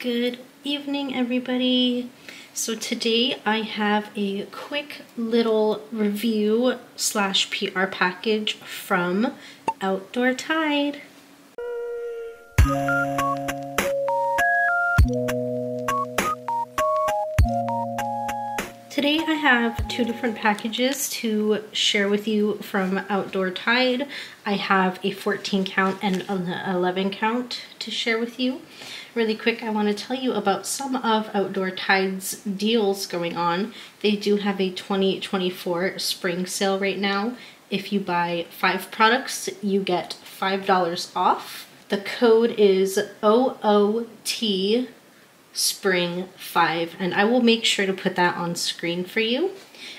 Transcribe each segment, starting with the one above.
Good evening, everybody. So today I have a quick little review / PR package from Outdoor Tide. Today I have two different packages to share with you from Outdoor Tide. I have a 14 count and an 11 count to share with you. Really quick, I want to tell you about some of Outdoor Tide's deals going on. They do have a 2024 spring sale right now. If you buy 5 products, you get $5 off. The code is OOT Spring 5, and I will make sure to put that on screen for you.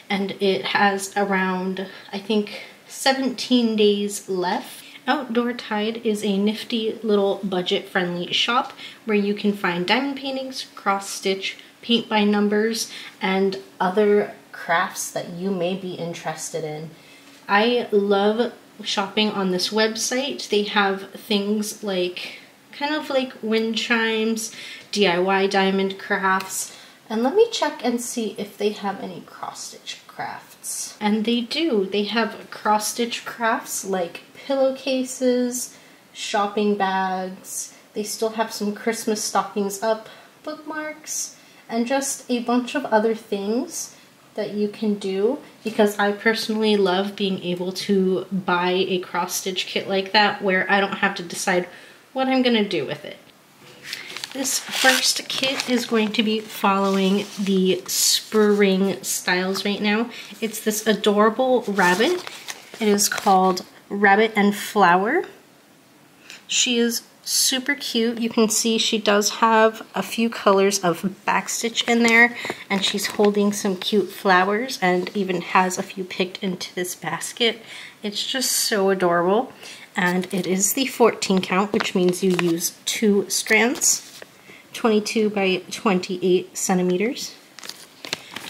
And it has around, I think, 17 days left. Outdoor Tide is a nifty little budget-friendly shop where you can find diamond paintings, cross-stitch, paint by numbers, and other crafts that you may be interested in. I love shopping on this website. They have things like kind of like wind chimes, DIY diamond crafts, and let me check and see if they have any cross-stitch crafts. And they do. They have cross-stitch crafts like pillowcases, shopping bags. They still have some Christmas stockings up, bookmarks, and just a bunch of other things that you can do, because I personally love being able to buy a cross-stitch kit like that where I don't have to decide what I'm gonna do with it. This first kit is going to be following the spring styles right now. It's this adorable rabbit. It is called Rabbit and Flower. She is super cute. You can see she does have a few colors of backstitch in there, and she's holding some cute flowers and even has a few picked into this basket. It's just so adorable. And it is the 14 count, which means you use 2 strands, 22 by 28 centimeters.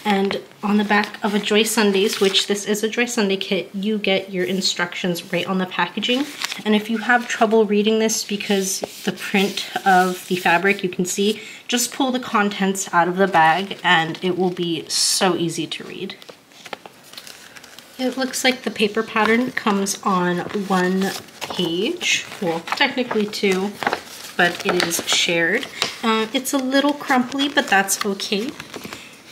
And on the back of a Joy Sundays, which this is a Joy Sunday kit, you get your instructions right on the packaging. And if you have trouble reading this because the print of the fabric, you can see, just pull the contents out of the bag and it will be so easy to read. It looks like the paper pattern comes on 1 page, well, technically 2, but it is shared. It's a little crumply, but that's okay.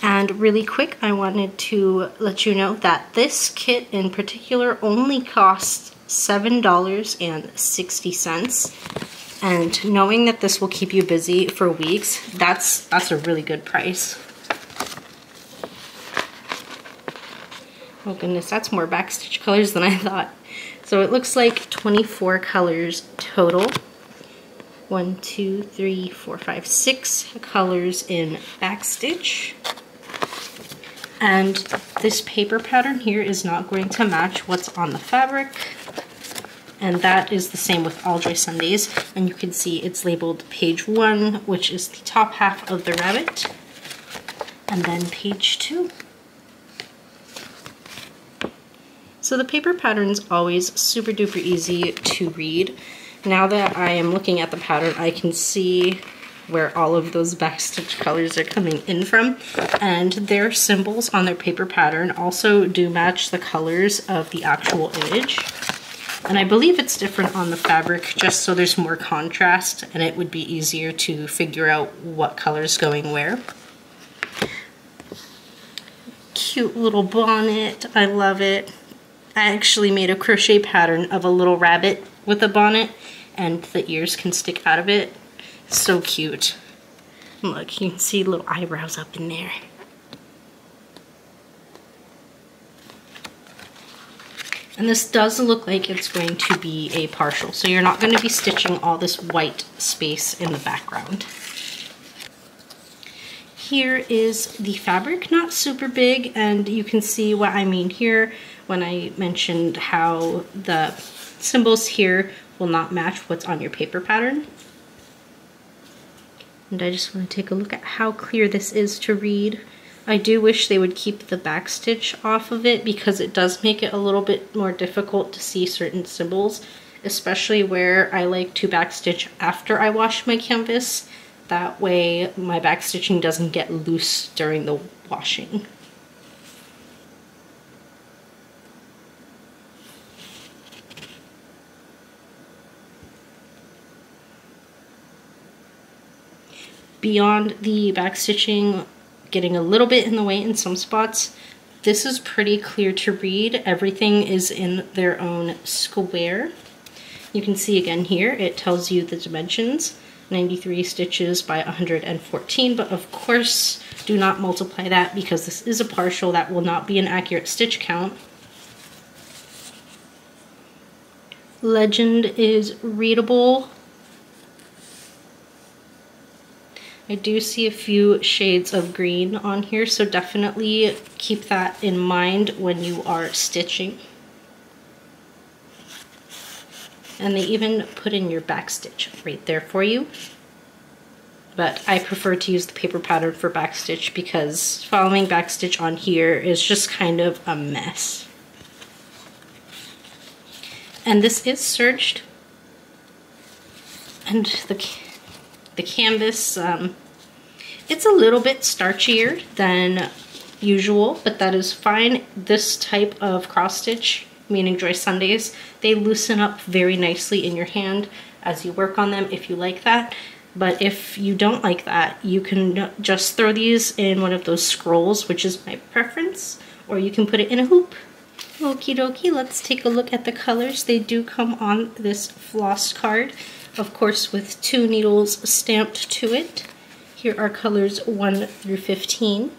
And really quick, I wanted to let you know that this kit in particular only costs $7.60. And knowing that this will keep you busy for weeks, that's a really good price. Oh goodness, that's more backstitch colors than I thought. So it looks like 24 colors total. 1, 2, 3, 4, 5, 6 colors in backstitch. And this paper pattern here is not going to match what's on the fabric. And that is the same with all Joy Sundays. And you can see it's labeled page 1, which is the top half of the rabbit. And then page 2. So the paper pattern is always super duper easy to read. Now that I am looking at the pattern, I can see where all of those backstitch colors are coming in from. And their symbols on their paper pattern also do match the colors of the actual image. And I believe it's different on the fabric just so there's more contrast and it would be easier to figure out what color's going where. Cute little bonnet, I love it. I actually made a crochet pattern of a little rabbit with a bonnet, and the ears can stick out of it. So cute. Look, you can see little eyebrows up in there. And this does look like it's going to be a partial, so you're not going to be stitching all this white space in the background. Here is the fabric, not super big, and you can see what I mean here when I mentioned how the symbols here will not match what's on your paper pattern. And I just want to take a look at how clear this is to read. I do wish they would keep the backstitch off of it because it does make it a little bit more difficult to see certain symbols, especially where I like to backstitch after I wash my canvas. That way my back stitching doesn't get loose during the washing. Beyond the back stitching getting a little bit in the way in some spots, this is pretty clear to read. Everything is in their own square. You can see again here, it tells you the dimensions, 93 stitches by 114, but of course do not multiply that because this is a partial. That will not be an accurate stitch count. Legend is readable. I do see a few shades of green on here, so definitely keep that in mind when you are stitching. And they even put in your back stitch right there for you. But I prefer to use the paper pattern for back stitch because following back stitch on here is just kind of a mess. And this is serged. And the canvas, it's a little bit starchier than usual, but that is fine. This type of cross stitch, meaning Joy Sundays, they loosen up very nicely in your hand as you work on them if you like that. But if you don't like that, you can just throw these in one of those scrolls, which is my preference, or you can put it in a hoop. Okie dokie, let's take a look at the colors. They do come on this floss card, of course with 2 needles stamped to it. Here are colors 1 through 15.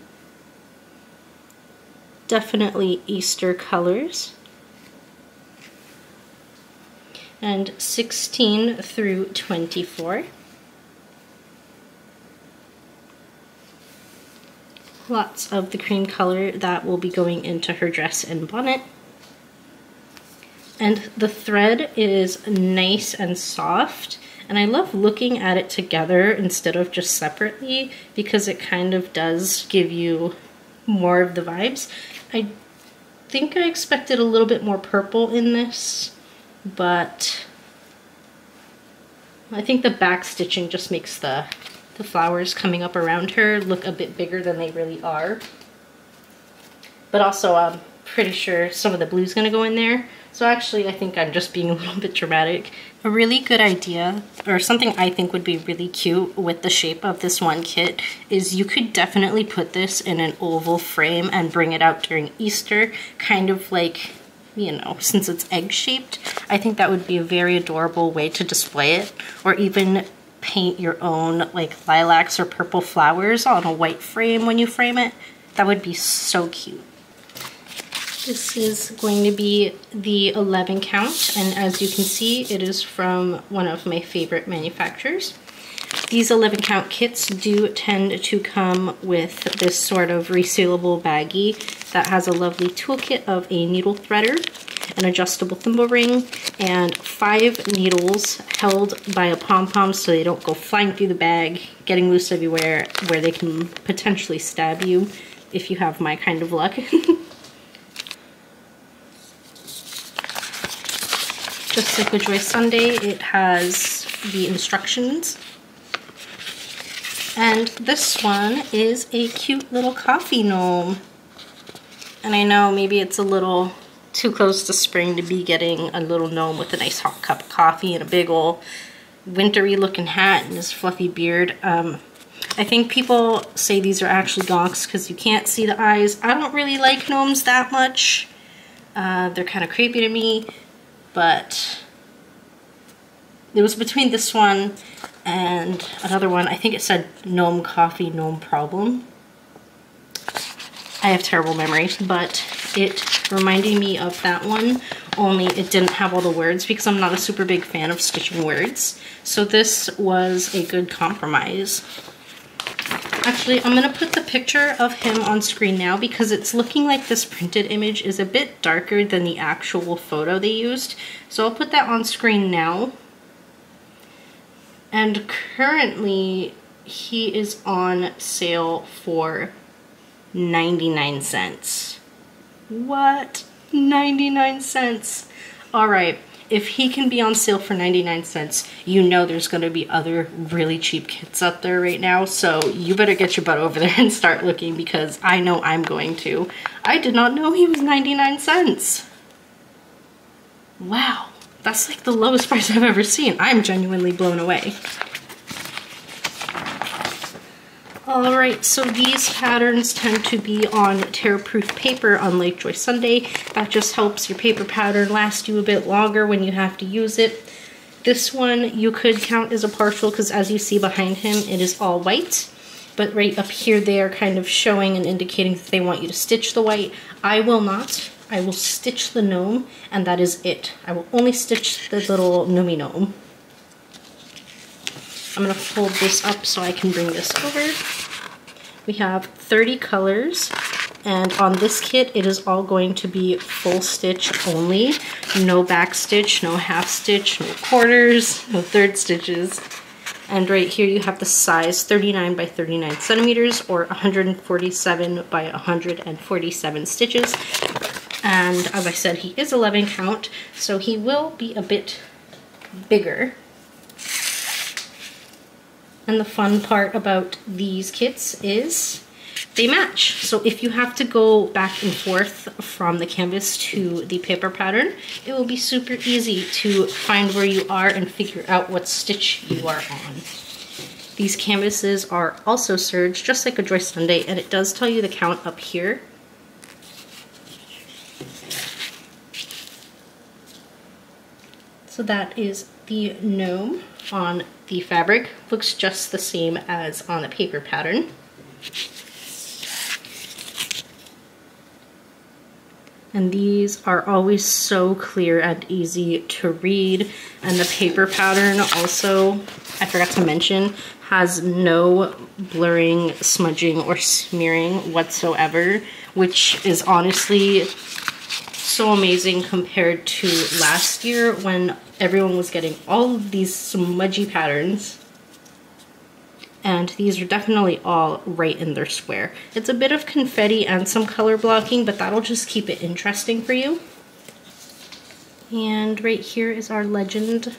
Definitely Easter colors. And 16 through 24. Lots of the cream color that will be going into her dress and bonnet. And the thread is nice and soft, and I love looking at it together instead of just separately because it kind of does give you more of the vibes. I think I expected a little bit more purple in this, but I think the back stitching just makes the flowers coming up around her look a bit bigger than they really are. But also I'm pretty sure some of the blue's gonna go in there. So actually I think I'm just being a little bit dramatic. A really good idea, or something I think would be really cute with the shape of this one kit, is you could definitely put this in an oval frame and bring it out during Easter, kind of like, you know, since it's egg-shaped. I think that would be a very adorable way to display it, or even paint your own like lilacs or purple flowers on a white frame when you frame it. That would be so cute. This is going to be the 11 count, and as you can see, it is from one of my favorite manufacturers. These 11 count kits do tend to come with this sort of resealable baggie that has a lovely toolkit of a needle threader, an adjustable thimble ring, and 5 needles held by a pom-pom so they don't go flying through the bag, getting loose everywhere, where they can potentially stab you if you have my kind of luck. Just like a Joy Sunday, it has the instructions. And this one is a cute little coffee gnome. And I know maybe it's a little too close to spring to be getting a little gnome with a nice hot cup of coffee and a big old wintry looking hat and his fluffy beard. I think people say these are actually gonks because you can't see the eyes. I don't really like gnomes that much. They're kind of creepy to me. But it was between this one and another one. I think it said gnome coffee, gnome problem. I have terrible memory, but it reminded me of that one, only it didn't have all the words because I'm not a super big fan of stitching words. So this was a good compromise. Actually, I'm gonna put the picture of him on screen now because it's looking like this printed image is a bit darker than the actual photo they used. So I'll put that on screen now. And currently, he is on sale for 99 cents. What? 99 cents. All right, if he can be on sale for 99 cents, you know there's going to be other really cheap kits out there right now. So you better get your butt over there and start looking, because I know I'm going to. I did not know he was 99 cents. Wow, that's like the lowest price I've ever seen. I'm genuinely blown away. Alright, so these patterns tend to be on tear-proof paper, unlike Joy Sunday. That just helps your paper pattern last you a bit longer when you have to use it. This one you could count as a partial, because as you see behind him, it is all white. But right up here they are kind of showing and indicating that they want you to stitch the white. I will not. I will stitch the gnome, and that is it. I will only stitch the little gnomey gnome. I'm going to fold this up so I can bring this over. We have 30 colors, and on this kit it is all going to be full stitch only. No back stitch, no half stitch, no quarters, no third stitches. And right here you have the size 39 by 39 centimeters, or 147 by 147 stitches. And as I said, he is 11 count, so he will be a bit bigger. And the fun part about these kits is they match. So if you have to go back and forth from the canvas to the paper pattern, it will be super easy to find where you are and figure out what stitch you are on. These canvases are also serged, just like a Joy Sunday, and it does tell you the count up here. So that is the gnome on the fabric. Looks just the same as on the paper pattern. And these are always so clear and easy to read. And the paper pattern also, I forgot to mention, has no blurring, smudging, or smearing whatsoever, which is honestly so amazing compared to last year when everyone was getting all of these smudgy patterns. And these are definitely all right in their square. It's a bit of confetti and some color blocking, but that'll just keep it interesting for you. And right here is our legend.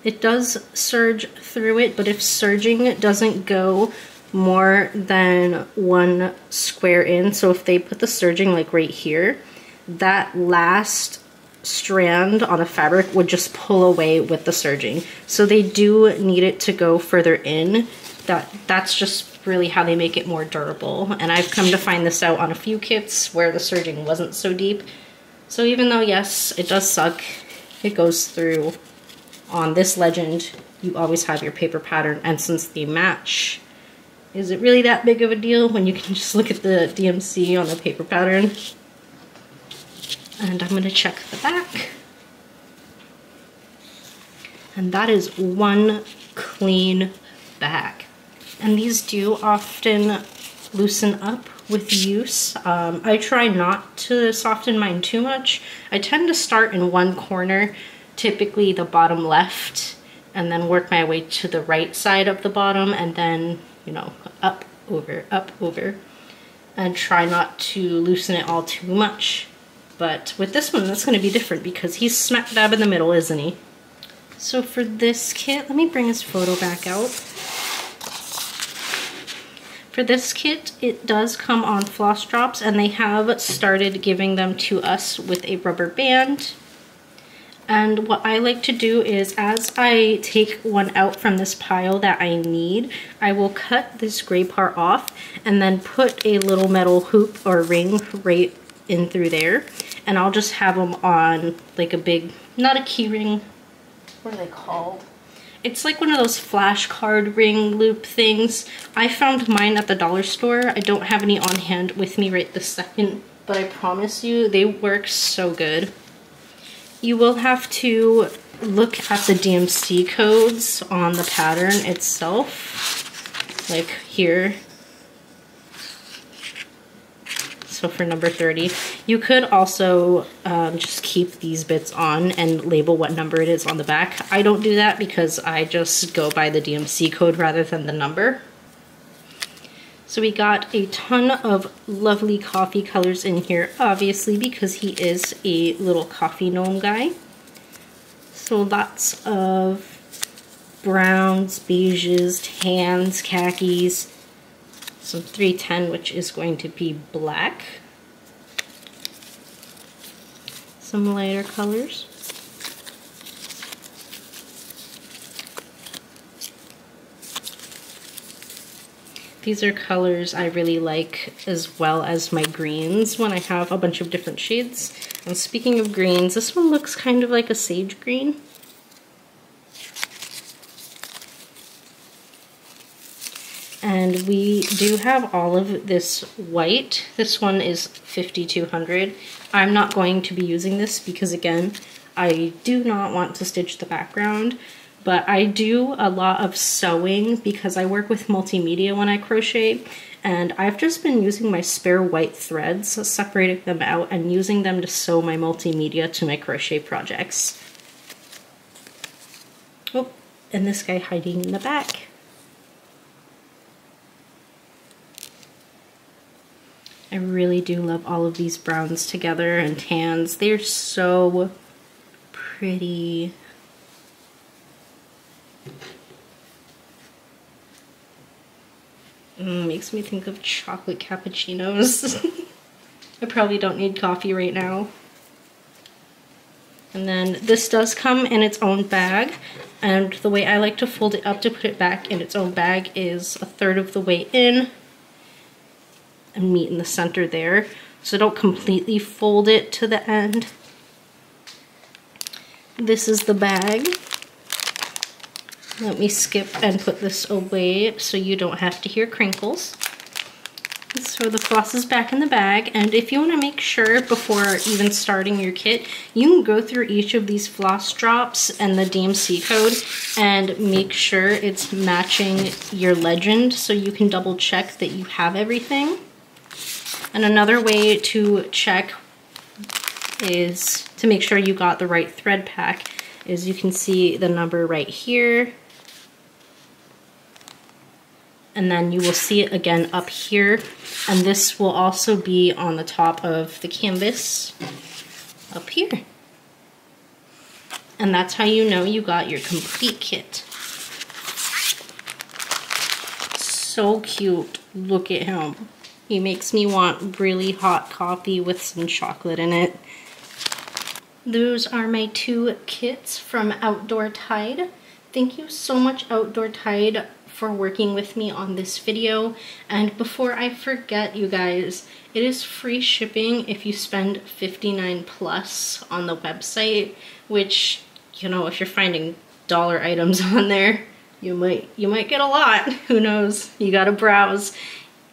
It does serge through it, but if serging doesn't go more than one square in, so if they put the serging like right here, that last strand on the fabric would just pull away with the serging. So they do need it to go further in. That's just really how they make it more durable. And I've come to find this out on a few kits where the serging wasn't so deep. So even though, yes, it does suck, it goes through. On this legend, you always have your paper pattern, and since they match, is it really that big of a deal when you can just look at the DMC on the paper pattern? And I'm going to check the back. And that is one clean back. And these do often loosen up with use. I try not to soften mine too much. I tend to start in one corner, typically the bottom left, and then work my way to the right side of the bottom, and then, you know, up, over, and try not to loosen it all too much. But with this one, that's going to be different because he's smack dab in the middle, isn't he? So for this kit, let me bring his photo back out. For this kit, it does come on floss drops, and they have started giving them to us with a rubber band. And what I like to do is, as I take one out from this pile that I need, I will cut this gray part off and then put a little metal hoop or ring right in through there. And I'll just have them on like a big, not a key ring, what are they called? It's like one of those flashcard ring loop things. I found mine at the dollar store. I don't have any on hand with me right this second, but I promise you they work so good. You will have to look at the DMC codes on the pattern itself, like here. So for number 30, you could also just keep these bits on and label what number it is on the back. I don't do that because I just go by the DMC code rather than the number. So we got a ton of lovely coffee colors in here, obviously because he is a little coffee gnome guy. So lots of browns, beiges, tans, khakis, some 310, which is going to be black, some lighter colors. These are colors I really like, as well as my greens when I have a bunch of different shades. And speaking of greens, this one looks kind of like a sage green. And we do have all of this white. This one is 5200. I'm not going to be using this because, again, I do not want to stitch the background. But I do a lot of sewing because I work with multimedia when I crochet, and I've just been using my spare white threads, separating them out and using them to sew my multimedia to my crochet projects. Oh, and this guy hiding in the back. I really do love all of these browns together and tans. They're so pretty. Makes me think of chocolate cappuccinos. I probably don't need coffee right now. And then this does come in its own bag, and the way I like to fold it up to put it back in its own bag is 1/3 of the way in and meet in the center there. So don't completely fold it to the end. This is the bag. Let me skip and put this away so you don't have to hear crinkles. So the floss is back in the bag, and if you want to make sure before even starting your kit, you can go through each of these floss drops and the DMC code and make sure it's matching your legend so you can double check that you have everything. And another way to check is to make sure you got the right thread pack is you can see the number right here. And then you will see it again up here, and this will also be on the top of the canvas up here. And that's how you know you got your complete kit. So cute. Look at him. He makes me want really hot coffee with some chocolate in it. Those are my 2 kits from Outdoor Tide. Thank you so much, Outdoor Tide, for working with me on this video. And before I forget, you guys, it is free shipping if you spend $59+ on the website, which, you know, if you're finding dollar items on there, you might get a lot. Who knows? You gotta browse.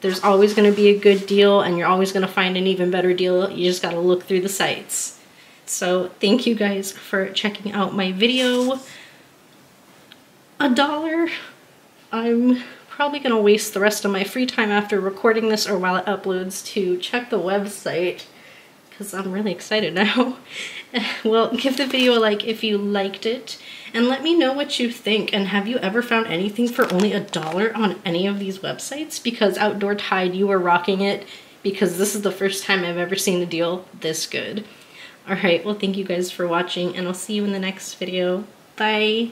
There's always gonna be a good deal, and you're always gonna find an even better deal. You just gotta look through the sites. So thank you guys for checking out my video. $1. I'm probably gonna waste the rest of my free time after recording this or while it uploads to check the website, because I'm really excited now. Well, give the video a like if you liked it, and let me know what you think. And have you ever found anything for only $1 on any of these websites? Because Outdoor Tide, you are rocking it, because this is the first time I've ever seen a deal this good. Alright, well, thank you guys for watching, and I'll see you in the next video. Bye!